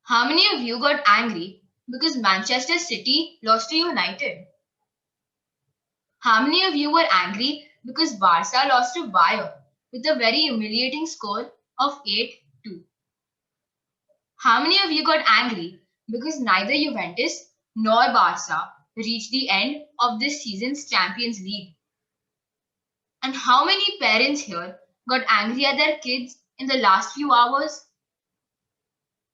How many of you got angry because Manchester City lost to United? How many of you were angry because Barca lost to Bayern with a very humiliating score of 8-2? How many of you got angry because neither Juventus nor Barca reached the end of this season's Champions League? And how many parents here got angry at their kids in the last few hours?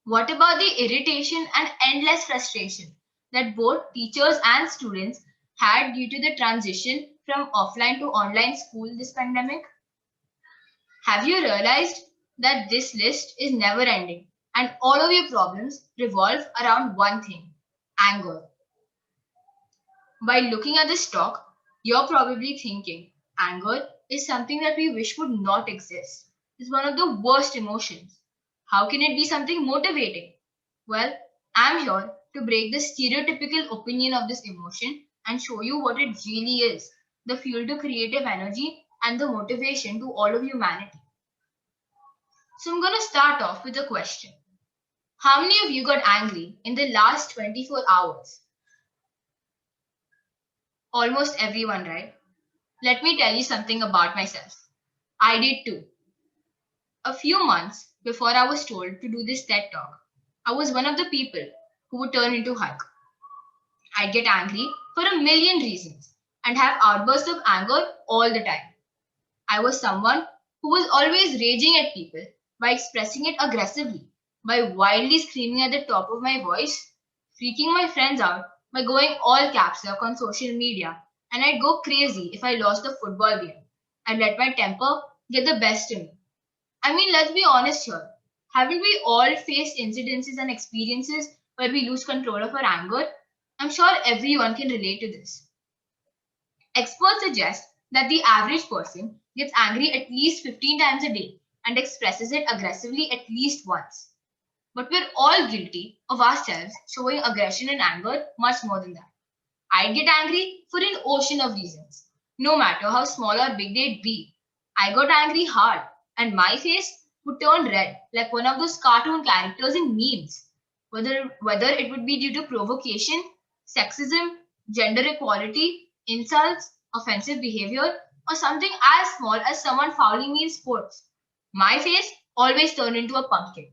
What about the irritation and endless frustration that both teachers and students had due to the transition from offline to online school this pandemic? Have you realized that this list is never ending and all of your problems revolve around one thing: anger? By looking at this talk, you're probably thinking anger is something that we wish would not exist. It's one of the worst emotions. How can it be something motivating? Well, I'm here to break the stereotypical opinion of this emotion and show you what it really is: the fuel to creative energy and the motivation to all of humanity. So I'm going to start off with a question. How many of you got angry in the last 24 hours? Almost everyone, right? Let me tell you something about myself. I did too. A few months before I was told to do this TED talk, I was one of the people who would turn into Hulk. I'd get angry for a million reasons and have outbursts of anger all the time. I was someone who was always raging at people by expressing it aggressively, by wildly screaming at the top of my voice, freaking my friends out by going all caps lock on social media, and I'd go crazy if I lost a football game. I'd let my temper get the best of me. I mean, let's be honest here. Haven't we all faced incidences and experiences where we lose control of our anger? I'm sure everyone can relate to this. Experts suggest that the average person gets angry at least 15 times a day and expresses it aggressively at least once. But we're all guilty of ourselves showing aggression and anger much more than that. I'd get angry for an ocean of reasons, no matter how small or big they'd be. I got angry hard, and my face would turn red like one of those cartoon characters in memes. Whether it would be due to provocation, sexism, gender equality, insults, offensive behavior, or something as small as someone fouling me in sports, my face always turned into a pumpkin.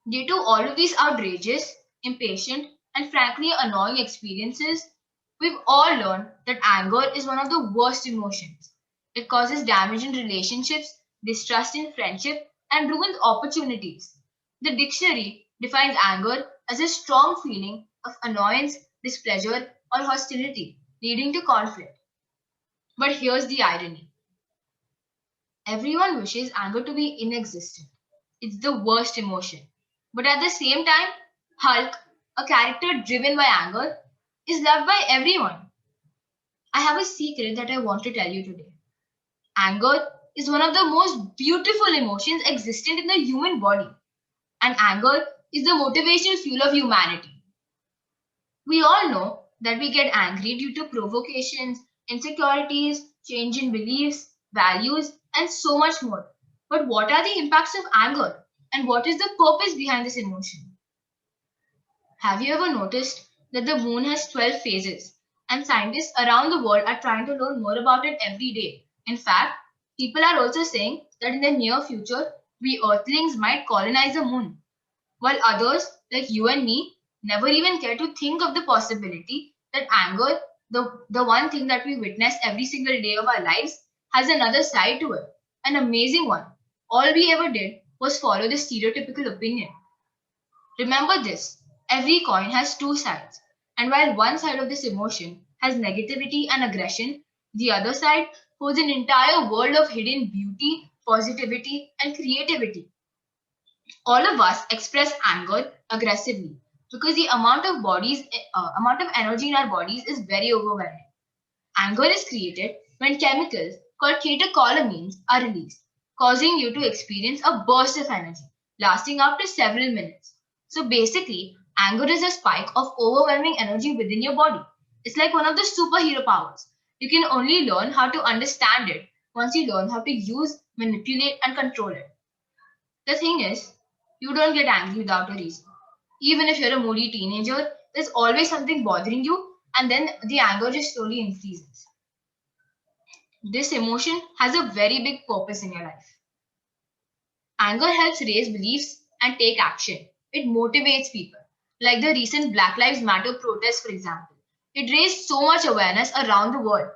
Due to all of these outrageous, impatient, and frankly annoying experiences, we've all learned that anger is one of the worst emotions. It causes damage in relationships, distrust in friendship, and ruins opportunities. The dictionary defines anger as a strong feeling of annoyance, displeasure, or hostility, leading to conflict. But here's the irony: everyone wishes anger to be inexistent. It's the worst emotion. But at the same time, Hulk, a character driven by anger, is loved by everyone. I have a secret that I want to tell you today. Anger is one of the most beautiful emotions existent in the human body, and anger is the motivational fuel of humanity. We all know that we get angry due to provocations, insecurities, change in beliefs, values, and so much more. But what are the impacts of anger, and what is the purpose behind this emotion? Have you ever noticed that the moon has 12 phases, and scientists around the world are trying to learn more about it every day? In fact, people are also saying that in the near future, we Earthlings might colonize the moon, while others, like you and me, never even care to think of the possibility that anger, the one thing that we witness every single day of our lives, has another side to it, an amazing one. All we ever did was follow the stereotypical opinion. Remember this: every coin has two sides, and while one side of this emotion has negativity and aggression, the other side holds an entire world of hidden beauty, positivity, and creativity. All of us express anger aggressively because the amount of energy in our bodies is very overwhelming. Anger is created when chemicals called catecholamines are released, causing you to experience a burst of energy lasting up to several minutes. So basically, anger is a spike of overwhelming energy within your body. It's like one of the superhero powers. You can only learn how to understand it once you learn how to manipulate, and control it. The thing is, you don't get angry without a reason. Even if you're a moody teenager, there's always something bothering you, and then the anger just slowly increases. This emotion has a very big purpose in your life. Anger helps raise beliefs and take action. It motivates people. Like the recent Black Lives Matter protests, for example. It raised so much awareness around the world.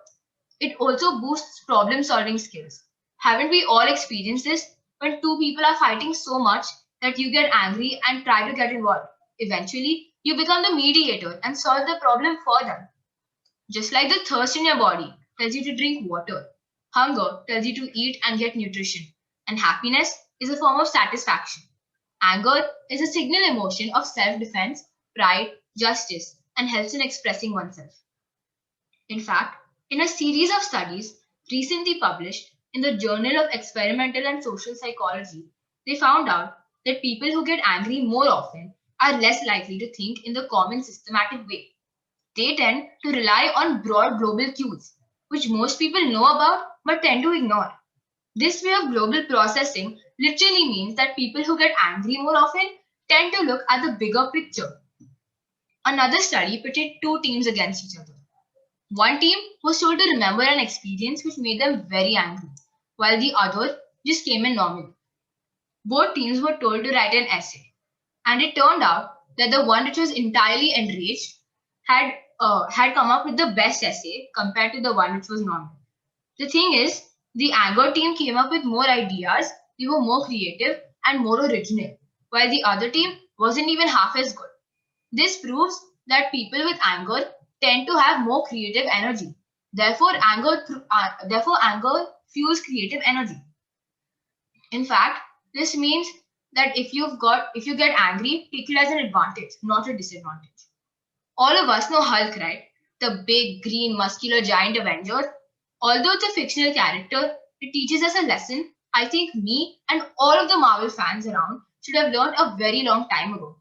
It also boosts problem solving skills. Haven't we all experienced this? When two people are fighting so much that you get angry and try to get involved. Eventually, you become the mediator and solve the problem for them. Just like the thirst in your body tells you to drink water, hunger tells you to eat and get nutrition, and happiness is a form of satisfaction. Anger is a signal emotion of self defense, pride, justice, and helps in expressing oneself. In fact, in a series of studies recently published in the Journal of Experimental and Social Psychology, they found out that people who get angry more often are less likely to think in the common systematic way. They tend to rely on broad global cues, which most people know about but tend to ignore. This way of global processing literally means that people who get angry more often tend to look at the bigger picture. Another study pitted two teams against each other. One team was told to remember an experience which made them very angry, while the other just came in normal. Both teams were told to write an essay, and it turned out that the one which was entirely enraged had come up with the best essay compared to the one which was normal. The thing is, the anger team came up with more ideas, they were more creative and more original, while the other team wasn't even half as good. This proves that people with anger tend to have more creative energy. Therefore, anger fuels creative energy. In fact, this means that if you get angry, take it as an advantage, not a disadvantage. All of us know Hulk, right? The big, green, muscular giant Avenger. Although it's a fictional character, it teaches us a lesson I think me and all of the Marvel fans around should have learned a very long time ago.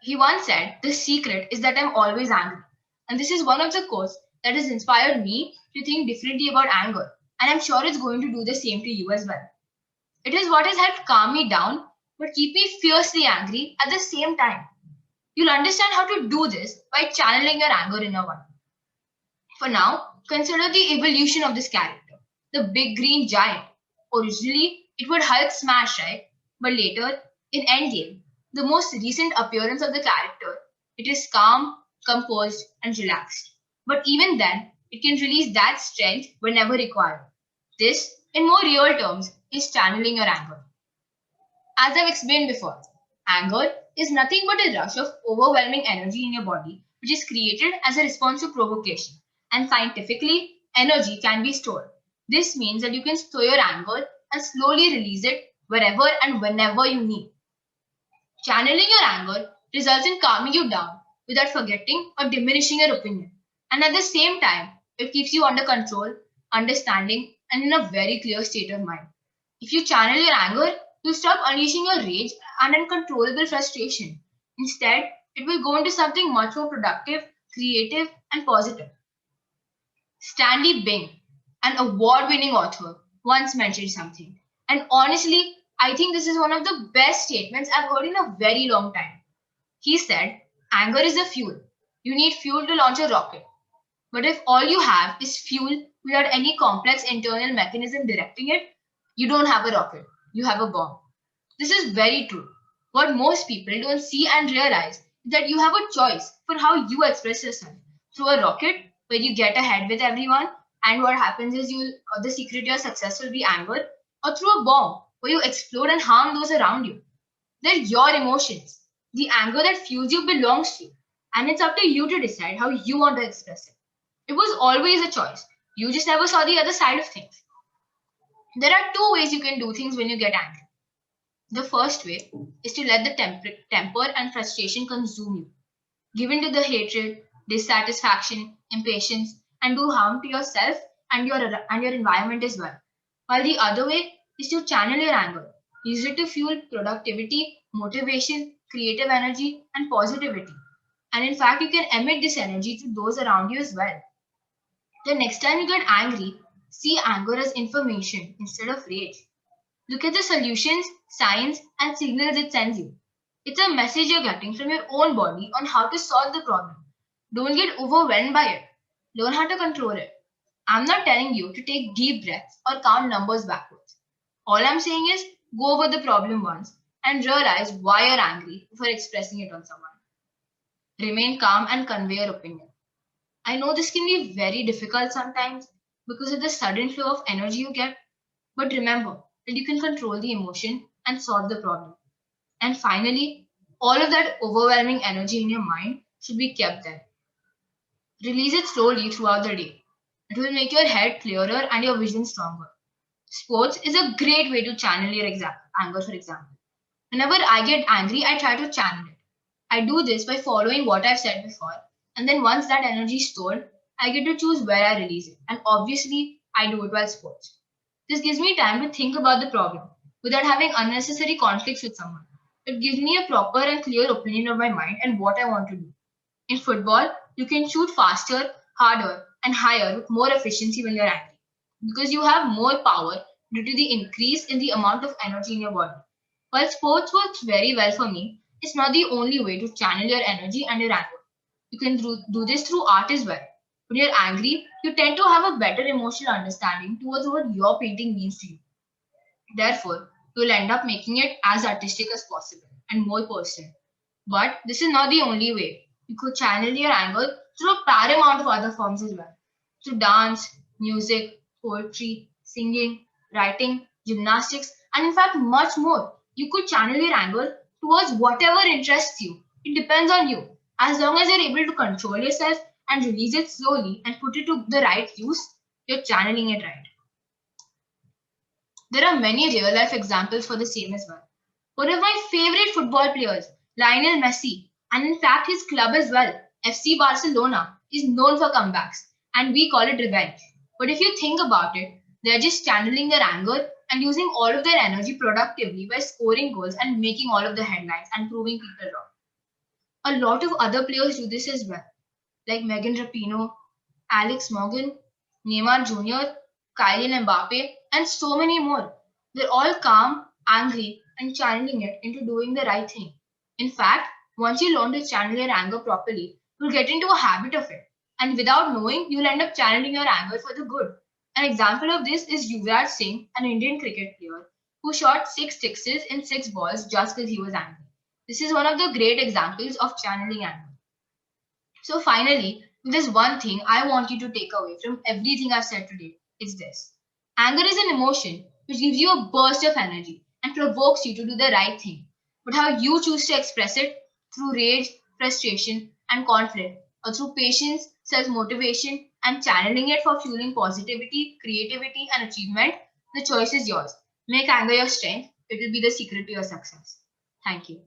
He once said, "The secret is that I'm always angry." And this is one of the quotes that has inspired me to think differently about anger. And I'm sure it's going to do the same to you as well. It is what has helped calm me down, but keep me fiercely angry at the same time. You'll understand how to do this by channeling your anger inner one. For now, consider the evolution of this character, the big green giant. Originally, it would Hulk smash, right? But later, in Endgame, the most recent appearance of the character, it is calm, composed, and relaxed. But even then, it can release that strength whenever required. This, in more real terms, is channeling your anger. As I've explained before, anger is nothing but a rush of overwhelming energy in your body, which is created as a response to provocation. And scientifically, energy can be stored. This means that you can store your anger and slowly release it wherever and whenever you need. Channeling your anger results in calming you down without forgetting or diminishing your opinion. And at the same time, it keeps you under control, understanding, and in a very clear state of mind. If you channel your anger, you stop unleashing your rage and uncontrollable frustration. Instead, it will go into something much more productive, creative, and positive. Stanley Bing, an award-winning author, once mentioned something. And honestly, I think this is one of the best statements I've heard in a very long time. He said, "Anger is a fuel. You need fuel to launch a rocket. But if all you have is fuel without any complex internal mechanism directing it, you don't have a rocket. You have a bomb." This is very true. What most people don't see and realize is that you have a choice for how you express yourself. Through a rocket, where you get ahead with everyone, and what happens is the secret to your success will be anger, or through a bomb, where you explode and harm those around you. They're your emotions. The anger that fuels you belongs to you, and it's up to you to decide how you want to express it. It was always a choice. You just never saw the other side of things. There are two ways you can do things when you get angry. The first way is to let the temper and frustration consume you. Give in to the hatred, dissatisfaction, impatience, and do harm to yourself and your environment as well. While the other way is to channel your anger. Use it to fuel productivity, motivation, creative energy, and positivity. And in fact, you can emit this energy to those around you as well. The next time you get angry, see anger as information instead of rage. Look at the solutions, signs, and signals it sends you. It's a message you're getting from your own body on how to solve the problem. Don't get overwhelmed by it. Learn how to control it. I'm not telling you to take deep breaths or count numbers backwards. All I'm saying is go over the problem once and realize why you're angry before expressing it on someone. Remain calm and convey your opinion. I know this can be very difficult sometimes because of the sudden flow of energy you get, but remember that you can control the emotion and solve the problem. And finally, all of that overwhelming energy in your mind should be kept there. Release it slowly throughout the day. It will make your head clearer and your vision stronger. Sports is a great way to channel your anger, for example. Whenever I get angry, I try to channel it. I do this by following what I've said before, and then once that energy is stored, I get to choose where I release it. And obviously, I do it while sports. This gives me time to think about the problem without having unnecessary conflicts with someone. It gives me a proper and clear opinion of my mind and what I want to do. In football, you can shoot faster, harder, and higher with more efficiency when you're angry because you have more power due to the increase in the amount of energy in your body. While sports works very well for me, it's not the only way to channel your energy and your anger. You can do this through art as well. When you're angry, you tend to have a better emotional understanding towards what your painting means to you. Therefore, you'll end up making it as artistic as possible and more personal. But this is not the only way. You could channel your anger through a paramount of other forms as well. Through dance, music, poetry, singing, writing, gymnastics, and in fact much more. You could channel your anger towards whatever interests you. It depends on you. As long as you're able to control yourself and release it slowly and put it to the right use, you're channeling it right. There are many real life examples for the same as well. One of my favorite football players, Lionel Messi, and in fact his club as well, FC Barcelona, is known for comebacks, and we call it revenge. But if you think about it, they're just channeling their anger and using all of their energy productively by scoring goals and making all of the headlines and proving people wrong. A lot of other players do this as well, like Megan Rapinoe, Alex Morgan, Neymar Jr., Kylian Mbappe, and so many more. They're all calm, angry, and channeling it into doing the right thing. In fact, once you learn to channel your anger properly, you'll get into a habit of it. And without knowing, you'll end up channeling your anger for the good. An example of this is Yuvraj Singh, an Indian cricket player, who shot 6 sixes in 6 balls just because he was angry. This is one of the great examples of channeling anger. So finally, there's one thing I want you to take away from everything I've said today. It's this. Anger is an emotion which gives you a burst of energy and provokes you to do the right thing. But how you choose to express it through rage, frustration, and conflict, or through patience, self-motivation, and channeling it for fueling positivity, creativity, and achievement, the choice is yours. Make anger your strength. It will be the secret to your success. Thank you.